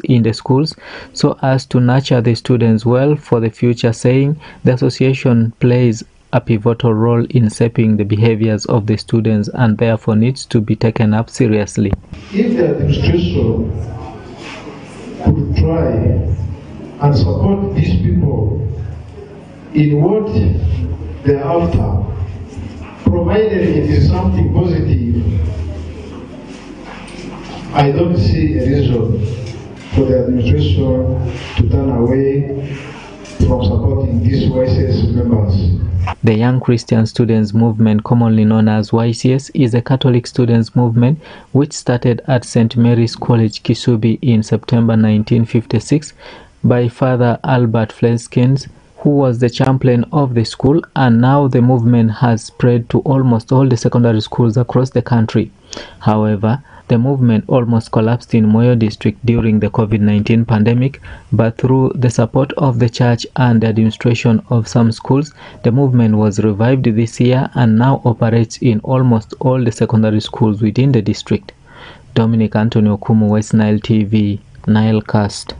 in the schools so as to nurture the students well for the future, saying the association plays a pivotal role in shaping the behaviors of the students and therefore needs to be taken up seriously. If the administration could try and support these people in what they are after, provided it is something positive, I don't see a reason for the administration to turn away from supporting these YCS members. The Young Christian Students Movement, commonly known as YCS, is a Catholic students movement which started at St. Mary's College, Kisubi in September 1956 by Father Albert Fleskins, who was the chaplain of the school, and now the movement has spread to almost all the secondary schools across the country. However, the movement almost collapsed in Moyo district during the COVID-19 pandemic, but through the support of the church and the administration of some schools, the movement was revived this year and now operates in almost all the secondary schools within the district. Dominic Anthony Okumu, West Nile TV, Nilecast.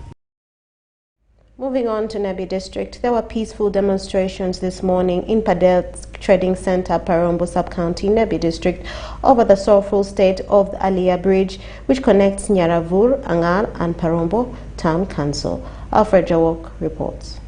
Moving on to Nebi District, there were peaceful demonstrations this morning in Padel Trading Center, Parombo Sub-County, Nebi District, over the sorrowful state of the Aliyah Bridge, which connects Nyaravur, Angal, and Parombo Town Council. Alfred Jawok reports.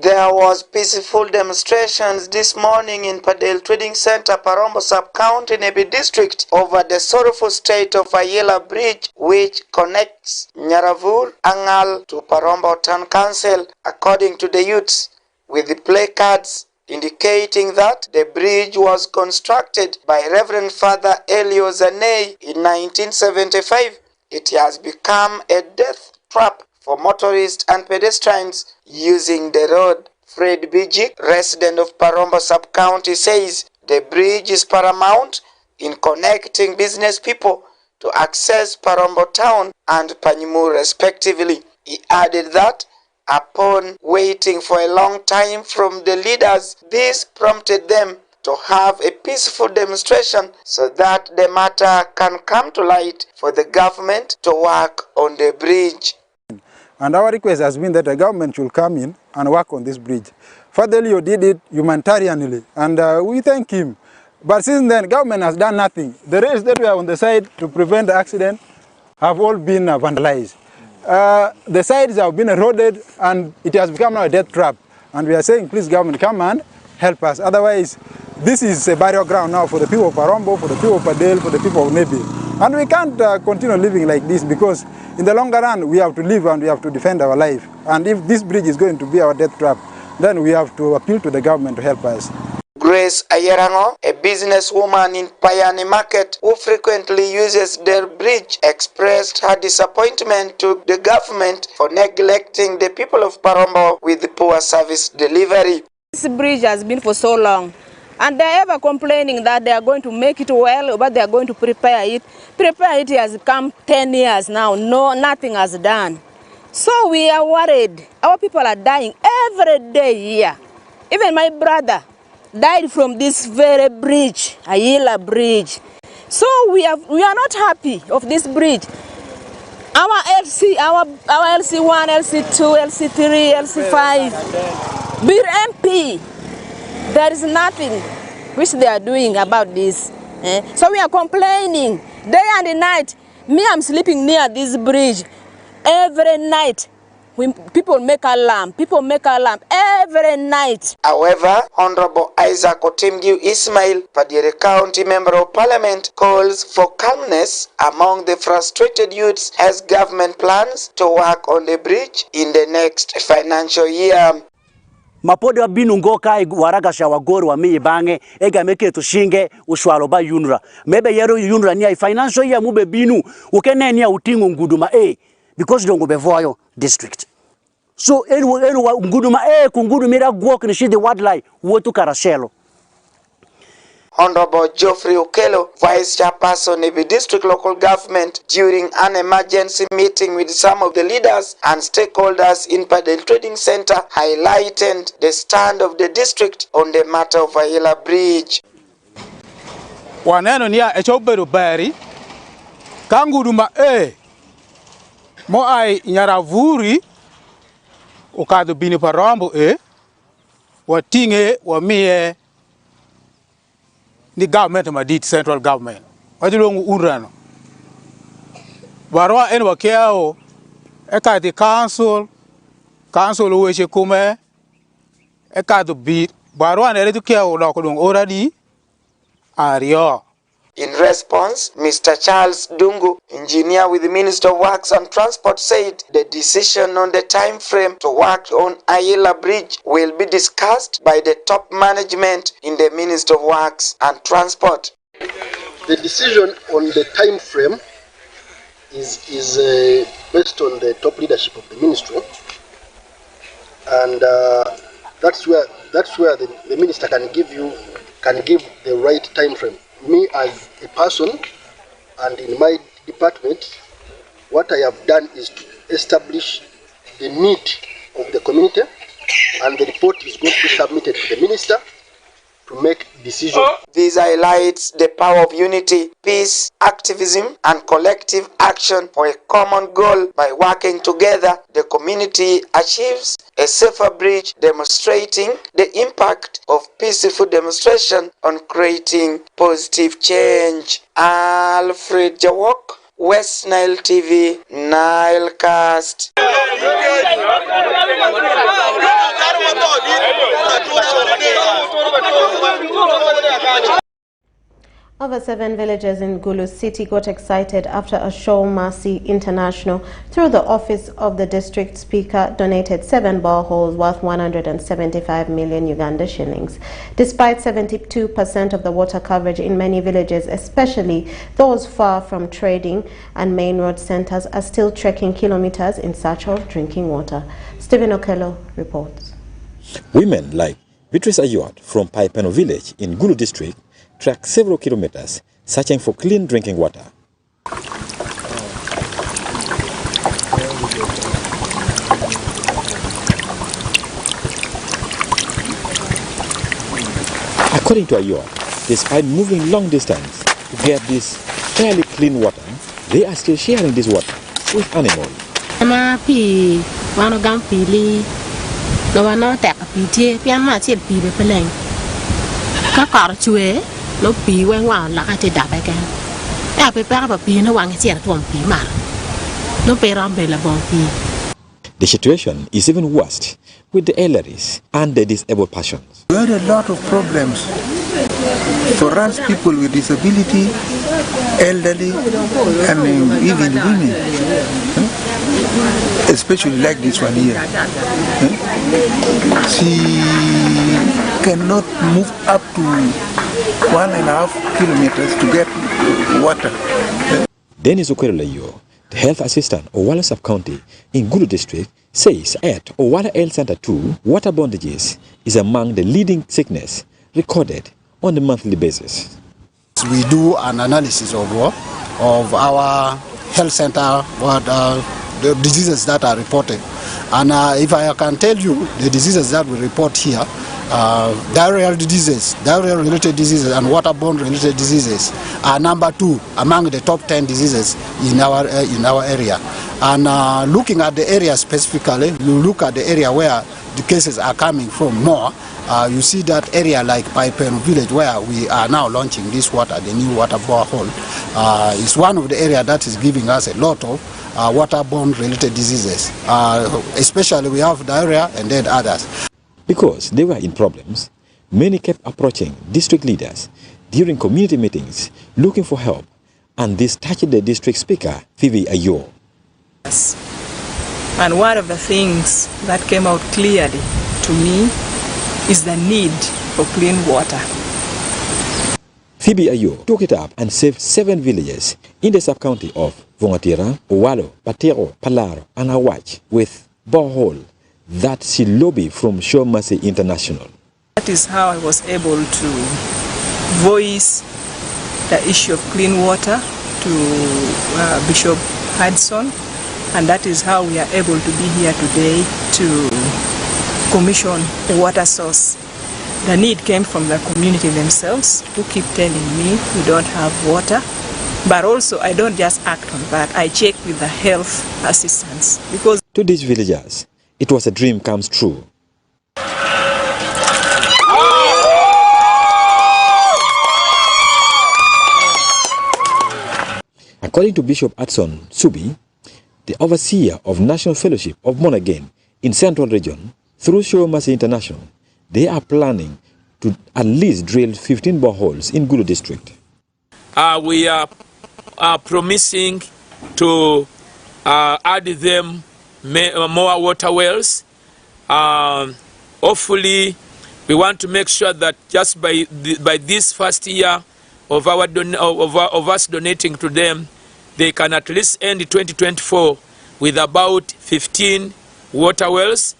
There was peaceful demonstrations this morning in Padel Trading Center, Parombo Sub-County, Nebi District, over the sorrowful state of Ayela Bridge, which connects Nyaravur, Angal to Parombo Town Council, according to the youths, with the placards indicating that the bridge was constructed by Reverend Father Elio Zanei in 1975. It has become a death trap for motorists and pedestrians using the road. Fred Bijik, resident of Parombo Sub-County, says the bridge is paramount in connecting business people to access Parombo Town and Panyimur respectively. He added that upon waiting for a long time from the leaders, this prompted them to have a peaceful demonstration so that the matter can come to light for the government to work on the bridge. And our request has been that the government should come in and work on this bridge. Father Leo did it humanitarianly, and we thank him. But since then, government has done nothing. The rails that were on the side to prevent the accident have all been vandalized. The sides have been eroded, and it has become now a death trap. And we are saying, please, government, come and help us. Otherwise, this is a burial ground now for the people of Parombo, for the people of Padel, for the people of Nebi. And we can't continue living like this, because in the longer run, we have to live and we have to defend our life. And if this bridge is going to be our death trap, then we have to appeal to the government to help us. Grace Ayerango, a businesswoman in Payani Market who frequently uses their bridge, expressed her disappointment to the government for neglecting the people of Parombo with the poor service delivery. This bridge has been for so long, and they're ever complaining that they are going to make it well, but they are going to prepare it. Prepare it has come 10 years now. No, nothing has done. So we are worried. Our people are dying every day here. Even my brother died from this very bridge, Ayela Bridge. So we are not happy of this bridge. Our LC, our LC1, LC2, LC3, LC5, we're MP. There is nothing which they are doing about this. So we are complaining day and night. Me, I'm sleeping near this bridge every night. When people make alarm every night. However, Honorable Isaac Otimgiu Ismail, Padire County Member of Parliament, calls for calmness among the frustrated youths as government plans to work on the bridge in the next financial year. Mapodo binu ngoka waraga shawagoro wa miye bange ega meke tushinge ushwalo ba yunra mebe yero yunra ni financial year mube binu ukene ni utingu nguduma because dongo bevoyo district. So enu nguduma kungudumira gwok ni shidi wildlife wotu karashelo. Honorable Geoffrey Okello, Vice Chairperson of the District Local Government, during an emergency meeting with some of the leaders and stakeholders in Padel Trading Center, highlighted the stand of the district on the matter of Ayela Bridge. Waneno niya echobedo bari kanguduma mo ai nyaravuri ukado bini Parambo watinge wamie ni government madit central government wajilongu urano barwa en wakiao ekadi council weche kume ekado bit barwa ne retu kiao dokodong oradi ario. In response, Mr. Charles Dungu, engineer with the Minister of Works and Transport, said the decision on the time frame to work on Ayela Bridge will be discussed by the top management in the Minister of Works and Transport. The decision on the time frame is based on the top leadership of the ministry, and that's where the minister can give the right time frame. Me as a person and in my department, what I have done is to establish the need of the community, and the report is going to be submitted to the minister to make decisions. This highlights the power of unity, peace, activism, and collective action for a common goal. By working together, the community achieves a safer bridge, demonstrating the impact of peaceful demonstration on creating positive change. Alfred Jawok, West Nile TV, Nilecast. Over 7 villagers in Gulu City got excited after a Show Mercy International, through the office of the district speaker, donated 7 boreholes worth 175 million Uganda shillings. Despite 72% of the water coverage in many villages, especially those far from trading and main road centers, are still trekking kilometers in search of drinking water. Stephen Okello reports. Women like Beatrice Ayot from Paipano village in Gulu district track several kilometers searching for clean drinking water. According to Ayot, despite moving long distance to get this fairly clean water, they are still sharing this water with animals. No pi when one like I did that again. I prepare a pin no one is here to pi man. No pay rumble pi. The situation is even worse with the elderly and the disabled persons. We had a lot of problems for us people with disability, elderly, and even women. Especially like this one here. She cannot move up to 1.5 kilometers to get water. Dennis Okwelelayo, the health assistant of Owala Sub-County in Gulu district, says at Owala Health Center 2, waterborne disease is among the leading sickness recorded on a monthly basis. We do an analysis of our health center, the diseases that are reported. And if I can tell you the diseases that we report here, diarrheal-related diseases and waterborne related diseases are number 2 among the top 10 diseases in our area. And looking at the area specifically, you look at the area where the cases are coming from more. You see that area like Paipeno village where we are now launching this water, the new water borehole, is one of the areas that is giving us a lot of waterborne related diseases. Especially we have diarrhea and then others. Because they were in problems, many kept approaching district leaders during community meetings looking for help, and this touched the district speaker, Phoebe Ayo. And one of the things that came out clearly to me is the need for clean water. Phoebe Ayo took it up and saved 7 villages in the sub-county of Vongatira, Owalo, Patero, Palaro, and Awach with borehole that she lobbied from Show Mercy International. That is how I was able to voice the issue of clean water to Bishop Hudson, and that is how we are able to be here today to commission a water source. The need came from the community themselves, who keep telling me we don't have water. But also I don't just act on that, I check with the health assistance. Because to these villagers, it was a dream comes true. According to Bishop Adson Subi, the overseer of National Fellowship of Born Again in Central Region, through Show Mercy International, they are planning to at least drill 15 boreholes in Gulu district. We are promising to add them more water wells. Hopefully, we want to make sure that just by this first year of us donating to them, they can at least end 2024 with about 15 water wells.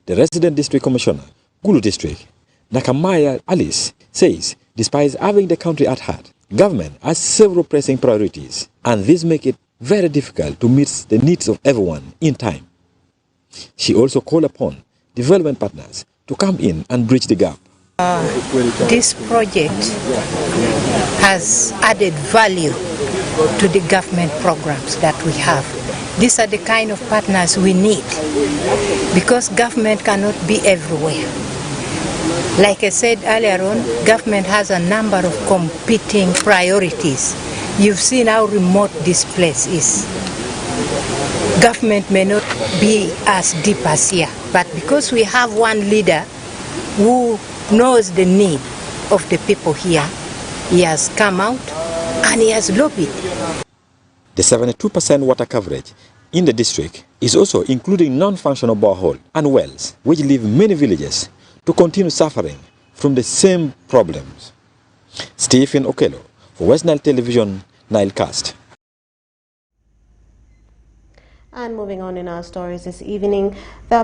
The resident district commissioner, Gulu district, Nakamaya Alice, says despite having the country at heart, government has several pressing priorities, and this makes it very difficult to meet the needs of everyone in time. She also called upon development partners to come in and bridge the gap. This project has added value to the government programs that we have. These are the kind of partners we need, because government cannot be everywhere. Like I said earlier on, government has a number of competing priorities. You've seen how remote this place is. Government may not be as deep as here, but because we have one leader who knows the need of the people here, he has come out and he has lobbied. The 72% water coverage in the district is also including non-functional borehole and wells, which leave many villages to continue suffering from the same problems. Stephen Okello for West Nile Television, Nilecast. And moving on in our stories this evening, the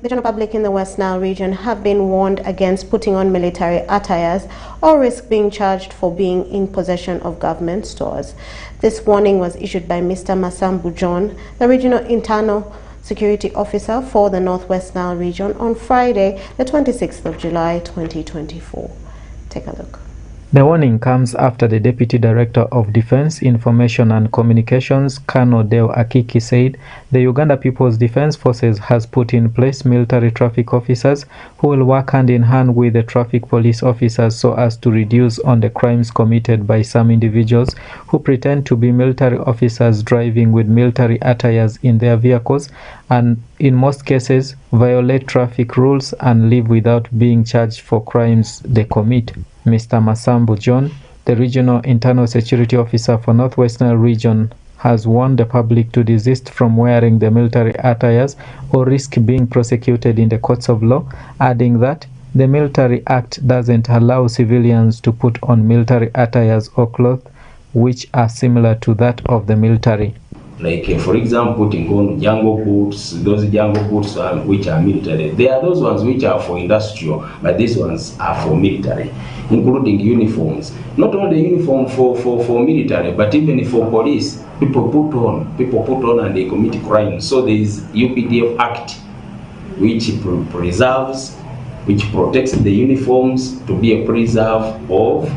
general public in the West Nile region have been warned against putting on military attires or risk being charged for being in possession of government stores. This warning was issued by Mr. Masambu John, the regional internal security officer for the Northwest Nile region, on Friday, the 26th of July, 2024. Take a look. The warning comes after the Deputy Director of Defense, Information and Communications, Colonel Deo Akiki, said the Uganda People's Defense Forces has put in place military traffic officers who will work hand in hand with the traffic police officers so as to reduce on the crimes committed by some individuals who pretend to be military officers driving with military attires in their vehicles and in most cases violate traffic rules and live without being charged for crimes they commit. Mr. Masambu John, the Regional Internal Security Officer for Northwest Nile Region, has warned the public to desist from wearing the military attires or risk being prosecuted in the courts of law, adding that the Military Act doesn't allow civilians to put on military attires or clothes which are similar to that of the military. Like, for example, putting on jungle boots, those jungle boots which are military. There are those ones which are for industrial, but these ones are for military, including uniforms. Not only uniform for military, but even for police. People put on and they commit crimes. So there is UPDF Act, which preserves, which protects the uniforms to be a preserve of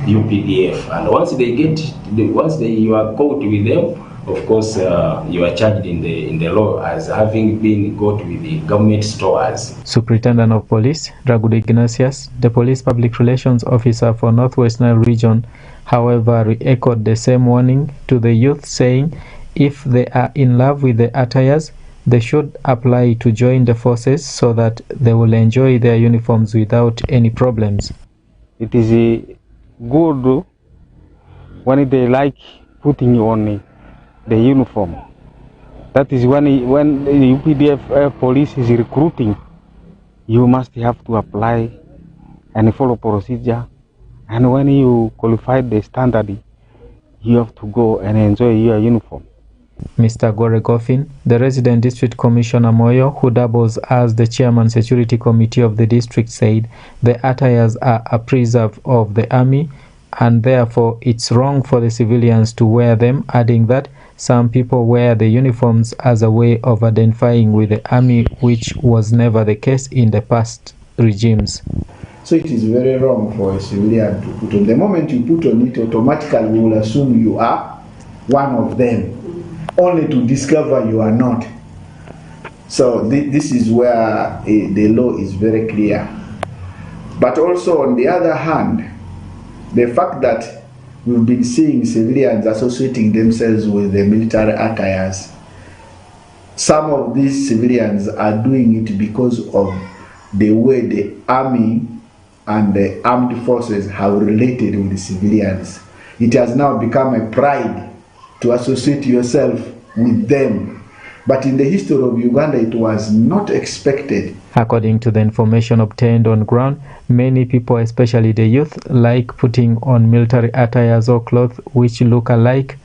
UPDF. And once you are caught with them, of course, you are charged in the law as having been got with the government stores. Superintendent of Police, Ragude Ignatius, the Police Public Relations Officer for Northwest Nile Region, however, re-echoed the same warning to the youth, saying if they are in love with the attires, they should apply to join the forces so that they will enjoy their uniforms without any problems. It is good when they like putting on the uniform. That is when the UPDF police is recruiting, you must have to apply and follow procedure. And when you qualify the standard, you have to go and enjoy your uniform. Mr. Gore Goffin, the resident district commissioner Moyo, who doubles as the chairman security committee of the district, said the attires are a preserve of the army and therefore it's wrong for the civilians to wear them, adding that some people wear the uniforms as a way of identifying with the army, which was never the case in the past regimes. So it is very wrong for a civilian to put on. The moment you put on it, automatically we will assume you are one of them, only to discover you are not. So this is where the law is very clear. But also on the other hand, the fact that we've been seeing civilians associating themselves with the military attires, some of these civilians are doing it because of the way the army and the armed forces have related with the civilians. It has now become a pride to associate yourself with them. But in the history of Uganda, it was not expected. According to the information obtained on ground, many people, especially the youth, like putting on military attires or clothes which look alike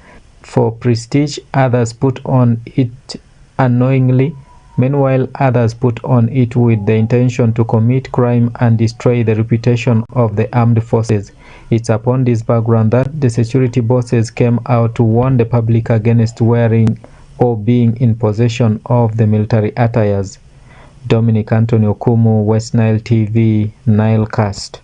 for prestige. Others put on it unknowingly. Meanwhile, others put on it with the intention to commit crime and destroy the reputation of the armed forces. It's upon this background that the security bosses came out to warn the public against wearing or being in possession of the military attires. Dominic Anthony Okumu, West Nile TV, Nilecast.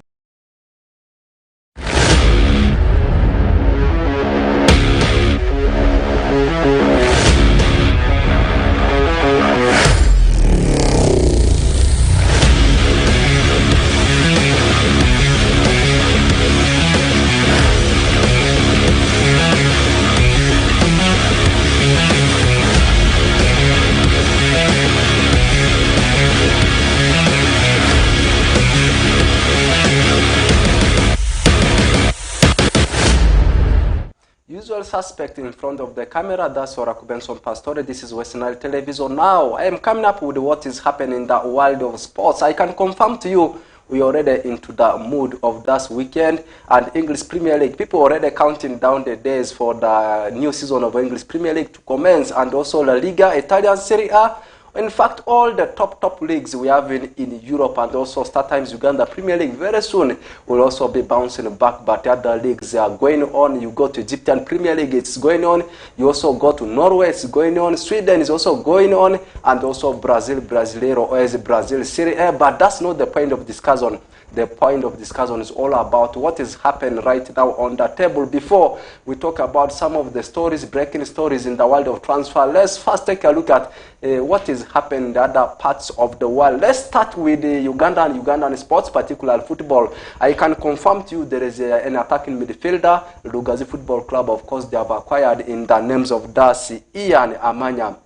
Usual suspect in front of the camera, that's Oraku Benson Pastore. This is West Nile Television. Now, I am coming up with what is happening in the world of sports. I can confirm to you, we are already into the mood of this weekend and English Premier League. People already counting down the days for the new season of English Premier League to commence, and also La Liga, Italian Serie A. In fact, all the top leagues we have in Europe, and also StarTimes Uganda Premier League very soon will also be bouncing back. But the other leagues are going on. You go to Egyptian Premier League, it's going on. You also go to Norway, it's going on. Sweden is also going on, and also Brazil, Brasileiro, or as Brazil Serie A. But that's not the point of discussion. The point of discussion is all about what is happening right now on the table. Before we talk about some of the stories, breaking stories in the world of transfer, let's first take a look at what is happening in the other parts of the world. Let's start with Ugandan sports, particularly football. I can confirm to you there is an attacking midfielder, Lugazi Football Club. Of course, they have acquired in the names of Darcy, Ian Amanya.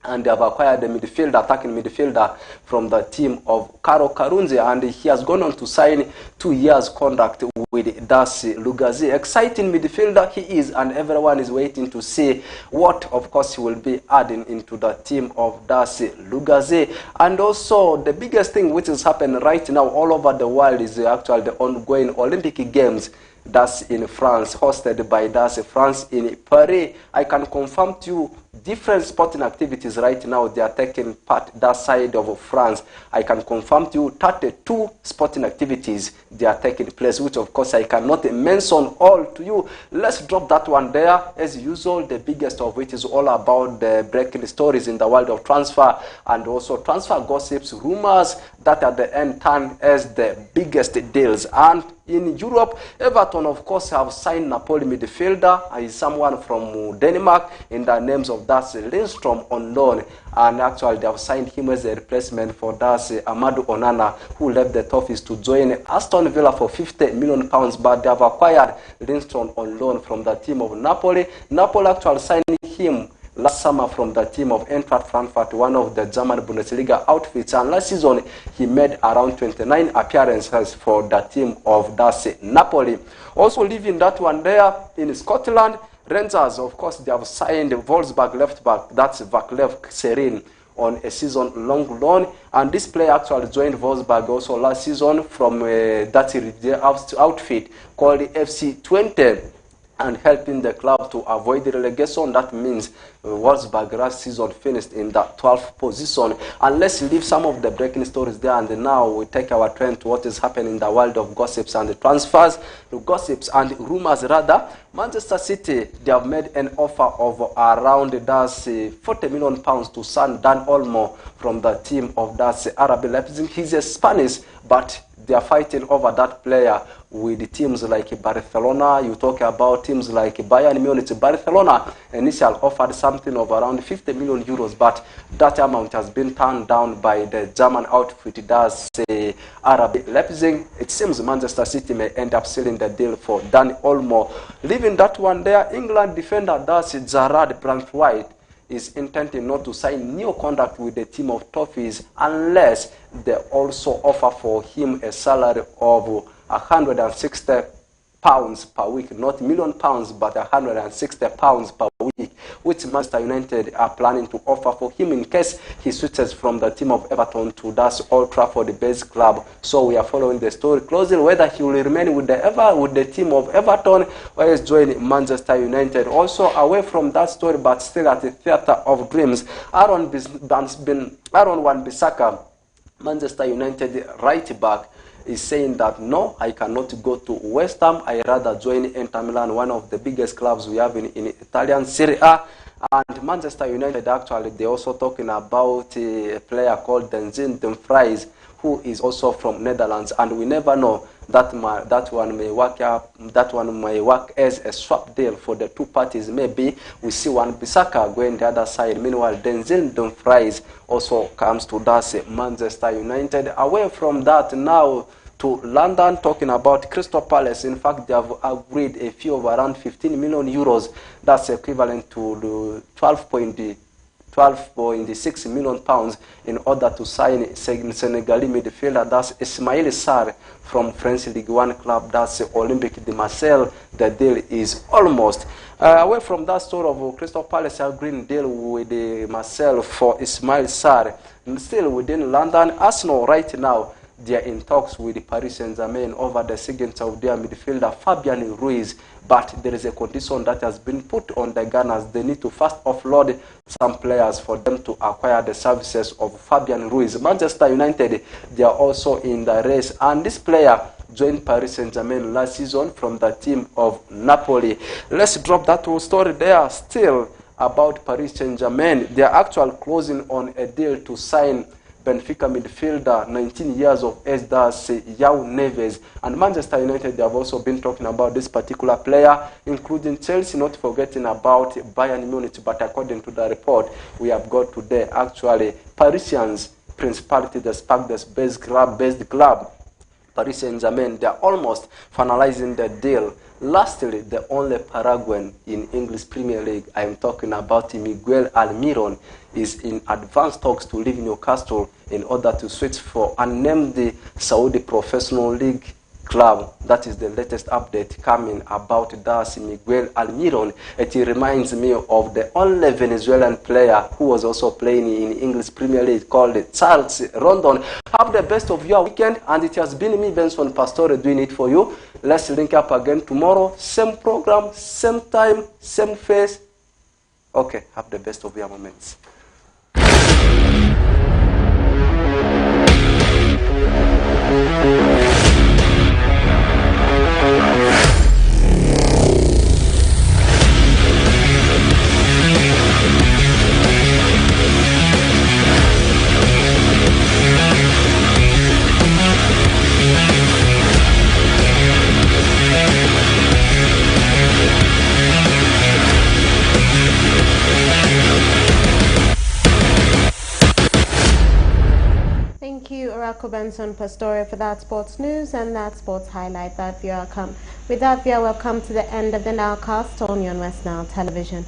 And they have acquired a attacking midfielder from the team of Karo Karunzi, and he has gone on to sign 2 years contract with Darcy Lugazi. Exciting midfielder he is, and everyone is waiting to see what, of course, he will be adding into the team of Darcy Lugazi. And also, the biggest thing which is happening right now all over the world is actually the ongoing Olympic Games. That's in France, hosted by That's France in Paris. I can confirm to you different sporting activities right now, they are taking part that side of France. I can confirm to you 32 sporting activities they are taking place, which of course I cannot mention all to you. Let's drop that one there. As usual, the biggest of which is all about the breaking stories in the world of transfer, and also transfer gossips, rumors that at the end turn as the biggest deals. And in Europe, Everton, of course, have signed Napoli midfielder. He's someone from Denmark in the names of Darcy Lindstrom on loan. And actually, they have signed him as a replacement for Darcy Amadou Onana, who left the office to join Aston Villa for £50 million. But they have acquired Lindstrom on loan from the team of Napoli. Napoli actually signed him last summer from the team of Eintracht Frankfurt, one of the German Bundesliga outfits. And last season, he made around 29 appearances for the team of Darcy Napoli. Also leaving that one there in Scotland, Rangers, of course, they have signed Wolfsburg left back, that's Vaclav Serin, on a season-long loan. And this player actually joined Wolfsburg also last season from that outfit called FC 20. and helping the club to avoid the relegation. That means Wolfsburg last season finished in the 12th position. And let's leave some of the breaking stories there, and now we take our trend to what is happening in the world of gossips and the transfers, the gossips and rumors rather. Manchester City, they have made an offer of around £40 million to sign Dan Olmo from the team of RB Leipzig. He's a Spanish, but they are fighting over that player with teams like Barcelona. You talk about teams like Bayern Munich. Barcelona initially offered something of around 50 million euros, but that amount has been turned down by the German outfit, RB Leipzig. It seems Manchester City may end up sealing the deal for Dan Olmo. Leaving that one there, England defender Jarrad Branthwaite is intending not to sign new contract with the team of Toffees unless they also offer for him a salary of £160 per week, not £1 million, but £160 per week, which Manchester United are planning to offer for him in case he switches from the team of Everton to Old Trafford-based club. So we are following the story closely, whether he will remain with the team of Everton or is joining Manchester United. Also, away from that story, but still at the theatre of dreams, Aaron Wan-Bissaka, Manchester United right back, is saying that no, I cannot go to West Ham. I rather join Inter Milan, one of the biggest clubs we have in Italian Serie A. And Manchester United, actually, they're also talking about a player called Denzel Dumfries, who is also from Netherlands, and we never know, that one may work as a swap deal for the two parties. Maybe we see Wan-Bissaka going the other side. Meanwhile, Denzel Dumfries also comes to Manchester United. Away from that, now to London, talking about Crystal Palace. In fact, they have agreed a fee of around 15 million euros. That's equivalent to the 12.6 million pounds in order to sign Senegalese midfielder, that's Ismail Sarr from French League One club, that's Olympique de Marseille. The deal is almost. Away from that story of Crystal Palace agreeing deal with Marseille for Ismail Sarr, and still within London, Arsenal right now, they are in talks with Paris Saint-Germain over the signature of their midfielder Fabian Ruiz, but there is a condition that has been put on the Gunners. They need to first offload some players for them to acquire the services of Fabian Ruiz. Manchester United, they are also in the race, and this player joined Paris Saint-Germain last season from the team of Napoli. Let's drop that whole story there. Still about Paris Saint-Germain, they are actually closing on a deal to sign Benfica midfielder, 19 years of age, that's João Neves. And Manchester United, they have also been talking about this particular player, including Chelsea, not forgetting about Bayern Munich. But according to the report we have got today, actually, Parisians, Principality des Parcs, based club, Paris Saint-Germain, they are almost finalizing the deal. Lastly, the only Paraguayan in English Premier League, I am talking about Miguel Almiron, is in advanced talks to leave Newcastle in order to switch for unnamed Saudi Professional League club. That is the latest update coming about Miguel Almiron. It reminds me of the only Venezuelan player who was also playing in English Premier League called Charles Rondon. Have the best of your weekend, and it has been me, Benson Pastore, doing it for you. Let's link up again tomorrow. Same program, same time, same face. Okay, have the best of your moments. Thank you, Oracle Benson Pastore, for that sports news and that sports highlight. With that, we are welcome to the end of the Nowcast on West Nile Television.